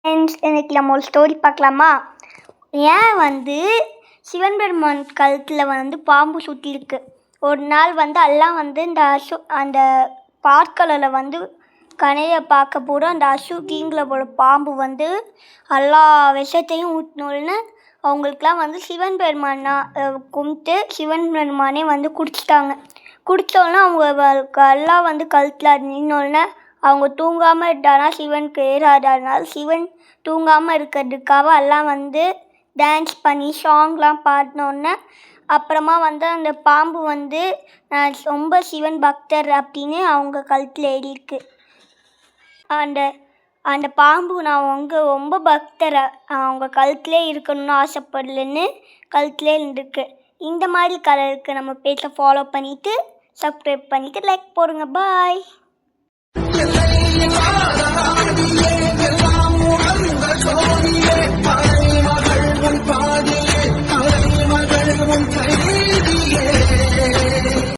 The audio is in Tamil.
ஃப்ரெண்ட்ஸ், இன்னைக்கு நம்ம ஒரு ஸ்டோரி பார்க்கலாமா? ஏன் சிவன் பெருமான் கழுத்தில் பாம்பு சுற்றிருக்கு. ஒரு நாள் எல்லாம் இந்த அந்த பார்க்கலில் கனையை பார்க்க போகிற அந்த அசுகிங்கிற பாம்பு எல்லா விஷத்தையும் ஊட்டினோன்னு அவங்களுக்குலாம் சிவன் பெருமானா கும்பிட்டு சிவன் பெருமானே குடிச்சிட்டாங்க. குடித்தோன்னே அவங்க எல்லாம் கழுத்தில் நின்னோடனே அவங்க தூங்காமல் இருந்தானா சிவனுக்கு ஏறாது. அதனால சிவன் தூங்காமல் இருக்கிறதுக்காக எல்லாம் டான்ஸ் பண்ணி சாங்லாம் பாடினோன்னே அப்புறமா அந்த பாம்பு நான் ரொம்ப சிவன் பக்தர் அப்படின்னு அவங்க கழுத்தில் ஏறியிருக்கு. அந்த அந்த பாம்பு நான் ரொம்ப பக்தர், அவங்க கழுத்திலே இருக்கணும்னு ஆசைப்படலன்னு கழுத்திலே இருந்திருக்கு. இந்த மாதிரி கதை இருக்குது. நம்ம பேஜை ஃபாலோ பண்ணிவிட்டு சப்ஸ்கிரைப் பண்ணிவிட்டு லைக் போடுங்க. பாய்.